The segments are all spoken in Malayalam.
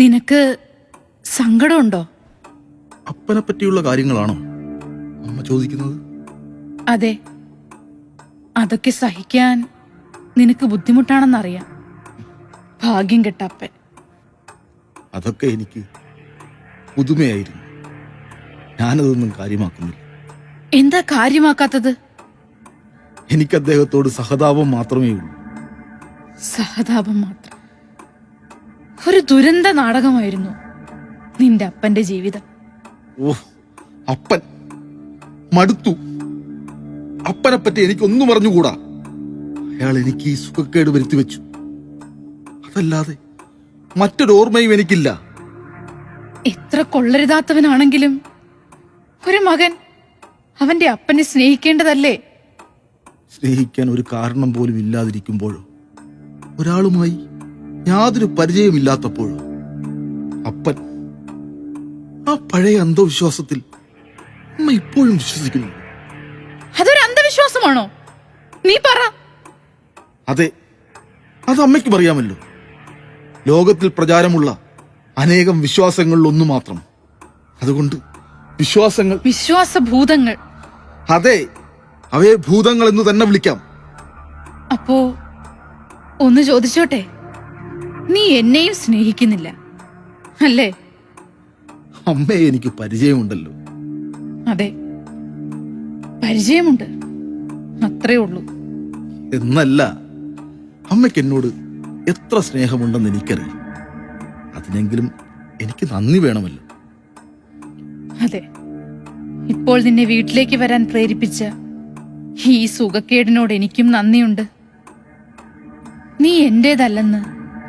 നിനക്ക് സങ്കടമുണ്ടോ? അപ്പനെ പറ്റിയുള്ള കാര്യങ്ങളാണോ അമ്മ ചോദിക്കുന്നത്? അതെ, അതൊക്കെ സഹിക്കാൻ നിനക്ക് ബുദ്ധിമുട്ടാണെന്നറിയാം. ഭാഗ്യം കെട്ട അപ്പൻ. അതൊക്കെ എനിക്ക് പുതുമയായിരുന്നു. ഞാനതൊന്നും കാര്യമാക്കുന്നില്ല. എന്താ കാര്യമാക്കാത്തത്? എനിക്ക് അദ്ദേഹത്തോട് സഹതാപം മാത്രമേ ഉള്ളൂ. സഹതാപം മാത്രം? ഒരു ദുരന്ത നാടകമായിരുന്നു നിന്റെ അപ്പന്റെ ജീവിതം. ഓ, അപ്പൻ മടുത്തു. അപ്പനെ പറ്റി എനിക്കൊന്നും അറിഞ്ഞുകൂടാ. അയാൾ എനിക്ക് ഈ സുഖക്കേട് വരുത്തി വെച്ചു. അതല്ലാതെ മറ്റൊരോർമ്മയും എനിക്കില്ല. എത്ര കൊള്ളരുതാത്തവനാണെങ്കിലും ഒരു മകൻ അവന്റെ അപ്പനെ സ്നേഹിക്കേണ്ടതല്ലേ? സ്നേഹിക്കാൻ ഒരു കാരണം പോലും ഇല്ലാതിരിക്കുമ്പോഴോ, ഒരാളുമായി യാതൊരു പരിചയമില്ലാത്തപ്പോഴോ അപ്പൻ ആ പഴയ അന്ധവിശ്വാസത്തിൽ അമ്മ ഇപ്പോഴും വിശ്വസിക്കുന്നു. അതൊരു അന്ധവിശ്വാസമാണോ? നീ പറ. അതെ, അത് അമ്മയ്ക്കും അറിയാമല്ലോ. ലോകത്തിൽ പ്രചാരമുള്ള അനേകം വിശ്വാസങ്ങളിൽ ഒന്ന് മാത്രം. അതുകൊണ്ട് വിശ്വാസഭൂതങ്ങൾ. അതെ, അവയെ ഭൂതങ്ങൾ എന്ന് തന്നെ വിളിക്കാം. അപ്പോ ഒന്ന് ചോദിച്ചോട്ടെ, നീ എന്നെയും സ്നേഹിക്കുന്നില്ല അല്ലേ? അമ്മയെ എനിക്ക് പരിചയമുണ്ടല്ലോ. അതെ, പരിചയമുണ്ട്, അത്രേ ഉള്ളൂ. എന്നല്ല, അമ്മയ്ക്ക് എന്നോട് എത്ര സ്നേഹമുണ്ടെന്ന് എനിക്കറിയാം. അതിനെങ്കിലും എനിക്ക് നന്ദി വേണമല്ലോ. അതെ, ഇപ്പോൾ നിന്നെ വീട്ടിലേക്ക് വരാൻ പ്രേരിപ്പിച്ച ഈ സുഖക്കേടിനോട് എനിക്കും നന്ദിയുണ്ട്. നീ എന്റേതല്ലെന്ന്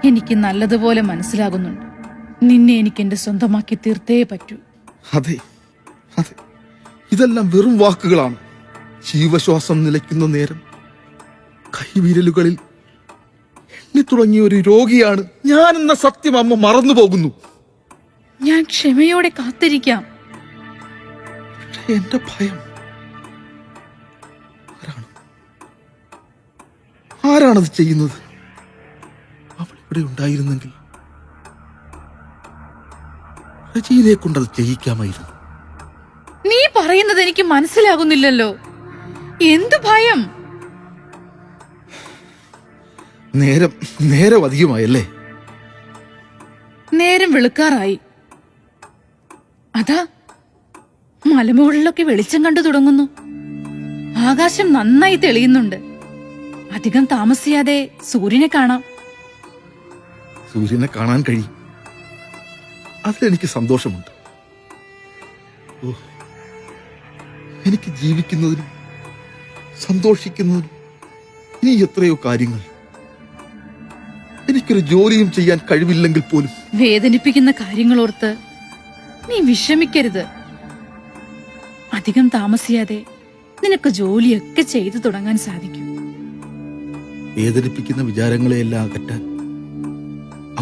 എനിക്ക് നല്ലതുപോലെ മനസ്സിലാകുന്നുണ്ട്. നിന്നെ എനിക്ക് എന്റെ സ്വന്തമാക്കി തീർത്തേ പറ്റൂ. അതെ അതെ, ഇതെല്ലാം വെറും വാക്കുകളാണ്. ജീവശ്വാസം നിലയ്ക്കുന്ന നേരം കൈവിരലുകളിൽ എണ്ണി തുടങ്ങിയ ഒരു രോഗിയാണ് ഞാനെന്ന സത്യം അമ്മ മറന്നു പോകുന്നു. ഞാൻ ക്ഷമയോടെ കാത്തിരിക്കാം. പക്ഷേ എന്റെ ഭയം, ആരാണത് ചെയ്യുന്നത്? അവൾ ഇവിടെ ഉണ്ടായിരുന്നെങ്കിൽ റജീനെ കൊണ്ടത് ചെയ്യിക്കാമായിരുന്നു. നീ പറയുന്നത് എനിക്ക് മനസ്സിലാകുന്നില്ലല്ലോ. എന്ത് ഭയം? നേരം അധികമായല്ലേ? നേരം വെളുക്കാറായി. അതാ മലമുകളിലൊക്കെ വെളിച്ചം കണ്ടു തുടങ്ങുന്നു. ആകാശം നന്നായി തെളിയുന്നുണ്ട്. അധികം താമസിയാതെ സൂര്യനെ കാണാം. സൂര്യനെ കാണാൻ കഴിയും, അതിലെനിക്ക് സന്തോഷമുണ്ട്. ഓ, എനിക്ക് ജീവിക്കുന്നതിനും സന്തോഷിക്കുന്നതിനും ഇനി എത്രയോ കാര്യങ്ങൾ. എനിക്കൊരു ജോലിയും ചെയ്യാൻ കഴിവില്ലെങ്കിൽ പോലും. വേദനിപ്പിക്കുന്ന കാര്യങ്ങളോർത്ത് നീ വിഷമിക്കരുത്. അധികം താമസിയാതെ നിനക്ക് ജോലിയൊക്കെ ചെയ്തു തുടങ്ങാൻ സാധിക്കും. വേദനിപ്പിക്കുന്ന വിചാരങ്ങളെയെല്ലാം അകറ്റാൻ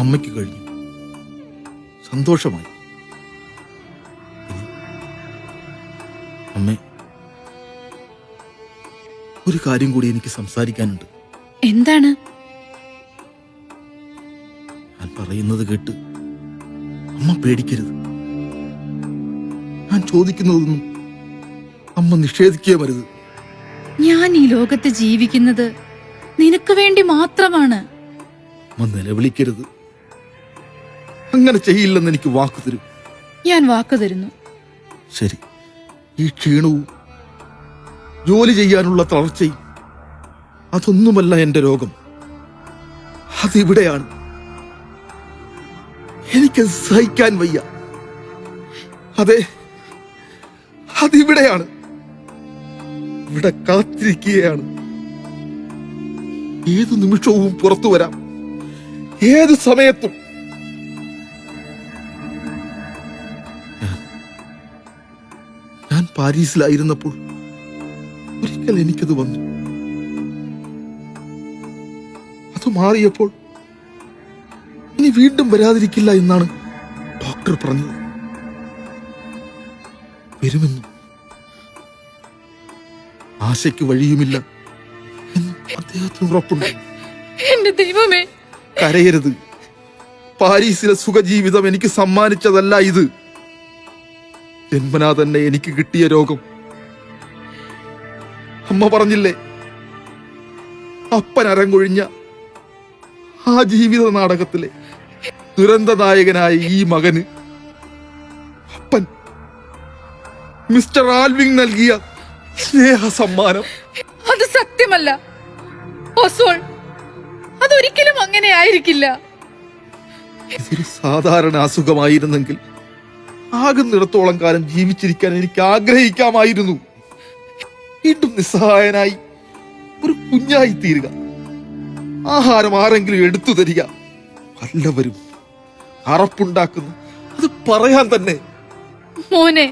അമ്മയ്ക്ക് കഴിഞ്ഞു. സന്തോഷമായി. അമ്മേ, ഒരു കാര്യം കൂടി എനിക്ക് സംസാരിക്കാനുണ്ട്. എന്താണ്? ഞാൻ പറയുന്നത് കേട്ട് അമ്മ പേടിക്കരുത്. ഞാൻ ചോദിക്കുന്നതൊന്നും അമ്മ നിഷേധിക്കുകയുമരുത്. ഞാൻ ഈ ലോകത്ത് ജീവിക്കുന്നത് നിനക്ക് വേണ്ടി മാത്രമാണ്. അമ്മ നിലവിളിക്കരുത്. അങ്ങനെ ചെയ്യില്ലെന്ന് എനിക്ക് വാക്കു തരൂ. ഞാൻ വാക്കു തരുന്നു. ശരി, ഈ ക്ഷീണവും ജോലി ചെയ്യാനുള്ള തളർച്ചയും അതൊന്നുമല്ല എന്റെ രോഗം. അതിവിടെയാണ്. എനിക്ക് സഹിക്കാൻ വയ്യ. അതെ, അതിവിടെയാണ്. ഇവിടെ കാത്തിരിക്കുകയാണ്. ഏതു നിമിഷവും പുറത്തു വരാം, ഏതു സമയത്തും. ഞാൻ പാരീസിലായിരുന്നപ്പോൾ ഒരിക്കൽ എനിക്കത് വന്നു. അത് മാറിയപ്പോൾ ഇനി വീണ്ടും വരാതിരിക്കില്ല എന്നാണ് ഡോക്ടർ പറഞ്ഞത്. വരുമെന്നും ആശയ്ക്ക് വഴിയുമില്ല എന്ന് അദ്ദേഹത്തിന് ഉറപ്പുണ്ട്. എന്റെ ദൈവമേ, കരയരുത്. പാരീസിലെ സുഖജീവിതം എനിക്ക് സമ്മാനിച്ചതല്ല ഇത്. ജന്മനാ തന്നെ എനിക്ക് കിട്ടിയ രോഗം. അമ്മ പറഞ്ഞില്ലേ, അപ്പൻ അരങ്ങൊഴിഞ്ഞ ആ ജീവിത നാടകത്തിലെ ദുരന്ത നായകനായ ഈ മകന് അപ്പൻ മിസ്റ്റർ ആൽവിങ് നൽകിയ സ്നേഹ സമ്മാനം. അത് സത്യമല്ല ഓസ്വാൾ, അതൊരിക്കലും അങ്ങനെ ആയിരിക്കില്ല. ഇതൊരു സാധാരണ അസുഖമായിരുന്നെങ്കിൽ ആകുന്നിടത്തോളം കാലം ജീവിച്ചിരിക്കാൻ എനിക്ക് ആഗ്രഹിക്കാമായിരുന്നു. വീണ്ടും നിസ്സഹായനായി ഒരു കുഞ്ഞായി തീരുക, ആഹാരം ആരെങ്കിലും എടുത്തു തരിക, വല്ലവരും അറപ്പുണ്ടാക്കുന്നു, അത് പറയാൻ തന്നെ. മോനെ,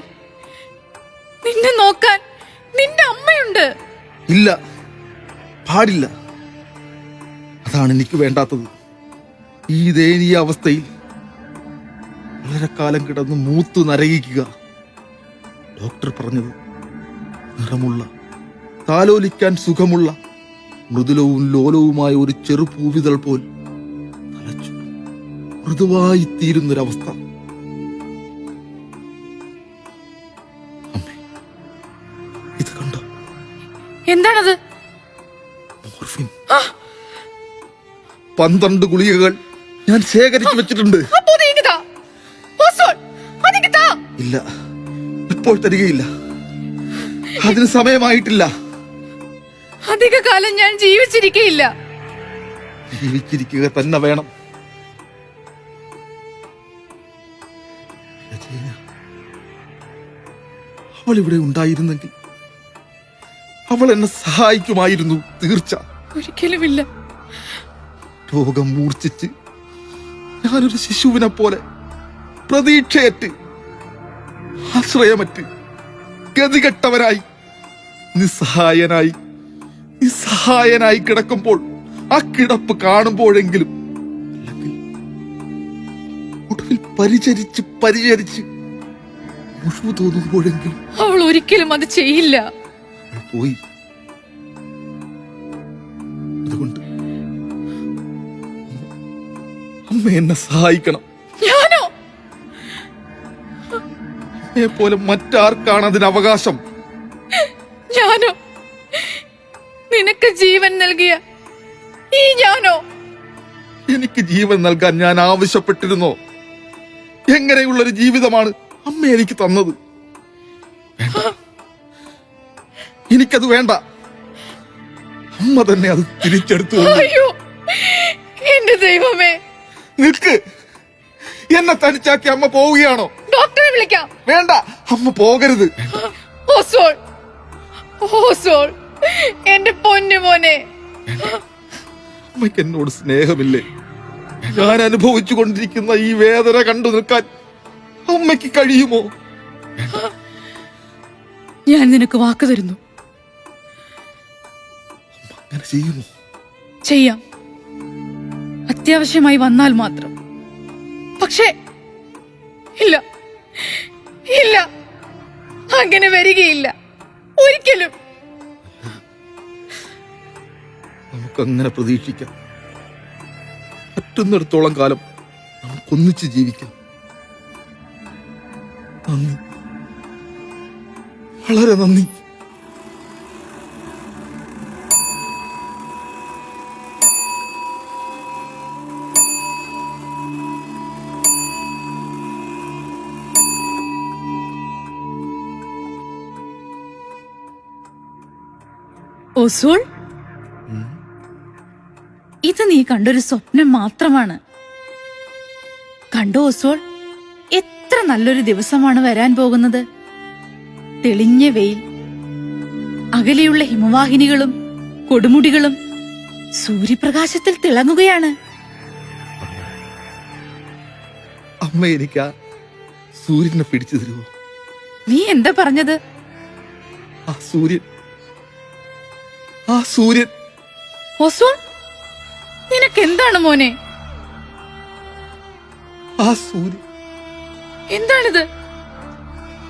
നിന്നെ നോക്കാൻ നിന്റെ അമ്മയുണ്ട്. ഇല്ല, പാടില്ല. അതാണ് എനിക്ക് വേണ്ടാത്തത്. ഈ ദയനീയ അവസ്ഥയിൽ വളരെ കാലം കിടന്ന് മൂത്തു നരകിക്കുക. ഡോക്ടർ പറഞ്ഞത് നിറമുള്ള, താലോലിക്കാൻ സുഖമുള്ള, മൃദുലവും ലോലവുമായ ഒരു ചെറു പൂവിതൾ പോൽ തലച്ചു മൃദുവായി തീരുന്നൊരവസ്ഥ. അമ്മേ, ഇത് കണ്ടോ? എന്താണത്? മോർഫിൻ. 12 ഗുളികകൾ ഞാൻ ശേഖരിച്ചു വെച്ചിട്ടുണ്ട്. ഇല്ല, ഇപ്പോൾ തരികയില്ല. അതിന് സമയമായിട്ടില്ല. അധിക കാലം ഞാൻ ജീവിച്ചിരിക്കയില്ല. ജീവിച്ചിരിക്കുക തന്നെ വേണം. അവൾ ഇവിടെ ഉണ്ടായിരുന്നെങ്കിൽ അവൾ എന്നെ സഹായിക്കുമായിരുന്നു, തീർച്ച. ഒരിക്കലുമില്ല. രോഗം മൂർച്ഛിച്ച് ഞാനൊരു ശിശുവിനെ പോലെ പ്രതീക്ഷയറ്റ്, ആശ്രയമറ്റ്, ഗതികെട്ടവനായി, നിസ്സഹായനായി കിടക്കുമ്പോൾ, ആ കിടപ്പ് കാണുമ്പോഴെങ്കിലും, അല്ലെങ്കിൽ ഒടുവിൽ പരിചരിച്ച് മുറിവ് തോന്നുമ്പോഴെങ്കിലും അവൾ ഒരിക്കലും അത് ചെയ്യില്ല. അവൾ പോയി. അതുകൊണ്ട് അമ്മ എന്നെ സഹായിക്കണം. ഞാനോ? അമ്മയെ പോലെ മറ്റാർക്കാണ് അതിന് അവകാശം? ഞാനോ? നിനക്ക് ജീവൻ നൽകിയ ഈ ഞാനോ? എനിക്ക് ജീവൻ നൽകാൻ ഞാൻ ആവശ്യപ്പെട്ടിരുന്നോ? എങ്ങനെയുള്ളൊരു ജീവിതമാണ് അമ്മ എനിക്ക് തന്നത്? വേണ്ട, എനിക്കത് വേണ്ട. അമ്മ തന്നെ അത് തിരിച്ചെടുത്തു. അയ്യോ എന്റെ ദൈവമേ! നിൽക്ക്. എന്നെ തനിച്ചാക്കി അമ്മ പോവുകയാണോ? ഡോക്ടറെ വിളിക്കാം. വേണ്ട, അമ്മ പോകരുത്. ഓസ്വാൾ, ഓസ്വാൾ, എന്റെ പൊന്നു മോനെ. അമ്മയ്ക്ക് എന്നോട് സ്നേഹമില്ലേ? ഞാൻ അനുഭവിച്ചു കൊണ്ടിരിക്കുന്ന ഈ വേദന കണ്ടു നിൽക്കാൻ അമ്മയ്ക്ക് കഴിയുമോ? ഞാൻ നിനക്ക് വാക്ക് തരുന്നു. അമ്മ അങ്ങനെ ചെയ്യുമോ? ചെയ്യാം, അത്യാവശ്യമായി വന്നാൽ മാത്രം. പക്ഷേ ഇല്ല, ഇല്ല, അങ്ങനെ വരികയില്ല ഒരിക്കലും. നമുക്കങ്ങനെ പ്രതീക്ഷിക്കാം. പറ്റുന്നിടത്തോളം കാലം നമുക്കൊന്നിച്ച് ജീവിക്കാം. നന്ദി, വളരെ നന്ദി. ഓസ്വാൾ, ഇത് നീ കണ്ടൊരു സ്വപ്നം മാത്രമാണ്. കണ്ടോ ഓസ്വാൾ, എത്ര നല്ലൊരു ദിവസമാണ് വരാൻ പോകുന്നത്. തെളിഞ്ഞ വെയിൽ, അകലെയുള്ള ഹിമവാഹിനികളും കൊടുമുടികളും സൂര്യപ്രകാശത്തിൽ തിളങ്ങുകയാണ്. അമ്മ എനിക്ക് ആ സൂര്യനെ പിടിച്ചു തരുമോ? നീ എന്താ പറഞ്ഞത്? ആ സൂര്യൻ. ഓസ്വാൾ, നിനക്ക് എന്താണ് മോനെ? ആ സൂര്യൻ. എന്താണിത്?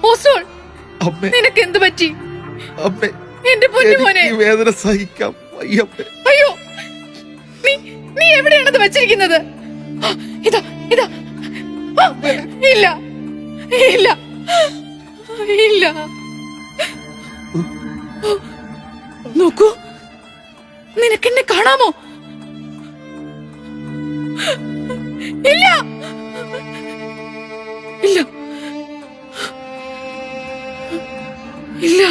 ഓസ്വാൾ, അമ്മേ, നിനക്ക് എന്ത് പറ്റി? അമ്മേ, എന്റെ പൊന്നു മോനെ. എനിക്ക് ഈ വേദന സഹിക്കാം വയ്യമ്മേ. അയ്യോ, നീ എവിടെയാണത് വെച്ചിരിക്കുന്നത്? ഇതാ ഇതാ. ആ, ഇല്ല ഇല്ല ഇല്ല. നോക്കൂ, നിനക്കെന്നെ കാണാമോ? ഇല്ല ഇല്ല ഇല്ല.